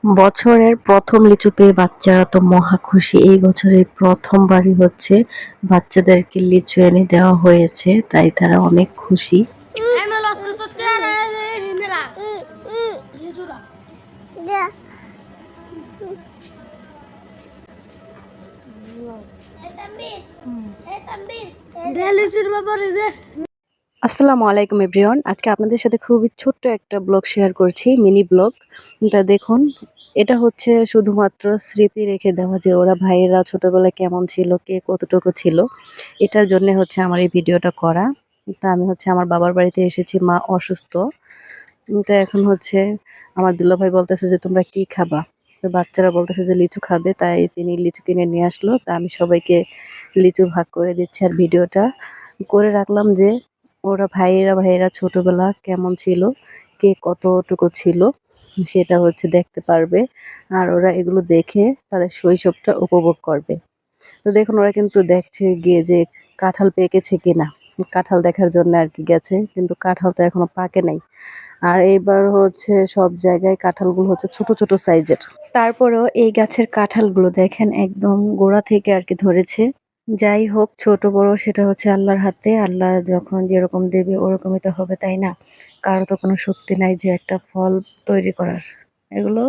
বছরের প্রথম লিচু পেয়ে বাচ্চারা তো মহা খুশি। এই বছরের প্রথমবারই হচ্ছে বাচ্চাদেরকে লিচু এনে দেওয়া হয়েছে, তাই তারা অনেক খুশি। আসসালামু আলাইকুম এভরিওয়ান। আজকে আপনাদের সাথে খুবই ছোট্ট একটা ব্লগ শেয়ার করছি, মিনি ব্লগ। তা দেখুন, এটা হচ্ছে শুধুমাত্র স্মৃতি রেখে দেওয়া যে ওরা ভাইয়েরা ছোটবেলায় কেমন ছিল, কে কতটুকু ছিল, এটার জন্য হচ্ছে আমার এই ভিডিওটা করা। তা আমি হচ্ছে আমার বাবার বাড়িতে এসেছি, মা অসুস্থ। তো এখন হচ্ছে আমার দুলাভাই বলতেছে যে তোমরা কি খাবা, তো বাচ্চারা বলতেছে যে লিচু খাবে, তাই তিনি লিচু কিনে নিয়ে আসলো। তা আমি সবাইকে লিচু ভাগ করে দিচ্ছি আর ভিডিওটা করে রাখলাম যে ওরা ভাইয়েরা ছোটবেলা কেমন ছিল, কে কতটুকু ছিল, সেটা হচ্ছে দেখতে পারবে। আর ওরা এগুলো দেখে তাদের শৈশবটা উপভোগ করবে। তো দেখুন, ওরা কিন্তু দেখছে গিয়ে যে কাঁঠাল পেকেছে কিনা, কাঁঠাল দেখার জন্য আর কি গেছে, কিন্তু কাঁঠাল তো এখনো পাকে নাই। আর এইবার হচ্ছে সব জায়গায় কাঁঠালগুলো হচ্ছে ছোট ছোট সাইজের। তারপরেও এই গাছের কাঁঠালগুলো দেখেন একদম গোড়া থেকে আর কি ধরেছে। যাই হোক, ছোট বড় সেটা হচ্ছে আল্লাহর হাতে। আল্লাহ যখন যেরকম দেবে ওরকমই তো হবে, তাই না? কারো তো কোনো শক্তি নাই যে একটা ফল তৈরি করার। এগুলো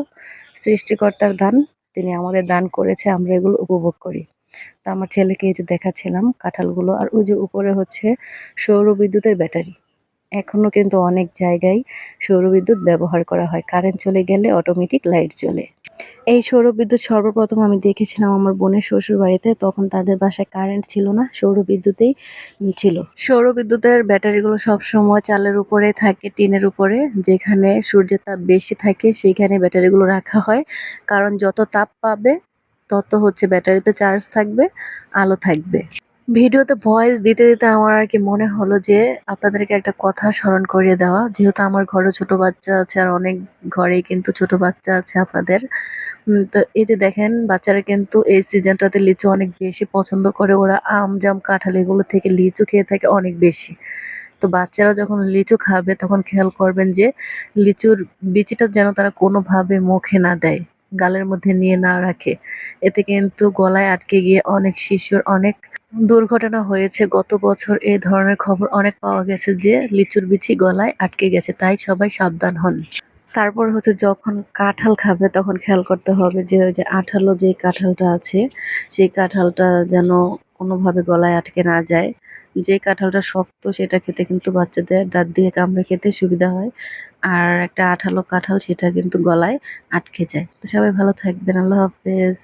সৃষ্টিকর্তার দান, তিনি আমাদের দান করেছে, আমরা এগুলো উপভোগ করি। তো আমার ছেলেকে এই যে দেখাচ্ছিলাম কাঁঠালগুলো। আর ওই যে উপরে হচ্ছে সৌর বিদ্যুতের ব্যাটারি। এখনো কিন্তু অনেক জায়গায় সৌরবিদ্যুৎ ব্যবহার করা হয়, কারেন্ট চলে গেলে অটোমেটিক লাইট জ্বলে। এই সৌরবিদ্যুৎ সর্বপ্রথম আমি দেখেছিলাম আমার বোনের শ্বশুর বাড়িতে। তখন তাদের বাসায় কারেন্ট ছিল না, সৌরবিদ্যুতেই ছিল। সৌরবিদ্যুতের ব্যাটারিগুলো সব সময় চালের উপরে থাকে, টিনের উপরে। যেখানে সূর্যের তাপ বেশি থাকে সেইখানে ব্যাটারিগুলো রাখা হয়, কারণ যত তাপ পাবে তত হচ্ছে ব্যাটারিতে চার্জ থাকবে, আলো থাকবে। ভিডিওতে ভয়েস দিতে দিতে আমার আর কি মনে হলো যে আপনাদেরকে একটা কথা স্মরণ করিয়ে দেওয়া, যেহেতু আমার ঘরে ছোট বাচ্চা আছে আর অনেক ঘরেই কিন্তু ছোট বাচ্চা আছে আপনাদের। তো এই যে দেখেন, বাচ্চারা কিন্তু এই সিজনটাতে লিচু অনেক বেশি পছন্দ করে। ওরা আম জাম কাঁঠাল এগুলো থেকে লিচু খেয়ে থাকে অনেক বেশি। তো বাচ্চারা যখন লিচু খাবে তখন খেয়াল করবেন যে লিচুর বিচিটা যেন তারা কোনোভাবে মুখে না দেয়, গালের মধ্যে নিয়ে না রাখে। এতে কিন্তু গলায় আটকে গিয়ে অনেক শিশুর অনেক দুর্ঘটনা হয়েছে। গত বছর এই ধরনের খবর অনেক পাওয়া গেছে যে লিচুর বিচি গলায় আটকে গেছে, তাই সবাই সাবধান হন। তারপর হচ্ছে যখন কাঁঠাল খাবে তখন খেয়াল করতে হবে যে ওই যে আঠালো যে কাঁঠালটা আছে, সেই কাঁঠালটা যেন কোনোভাবে গলায় আটকে না যায়। যে কাঁঠালটা শক্ত সেটা খেতে কিন্তু বাচ্চাদের দাঁত দিয়ে কামড়ে খেতে সুবিধা হয়, আর একটা আঠালো কাঁঠাল সেটা কিন্তু গলায় আটকে যায়। তো সবাই ভালো থাকবেন, আল্লাহ হাফেজ।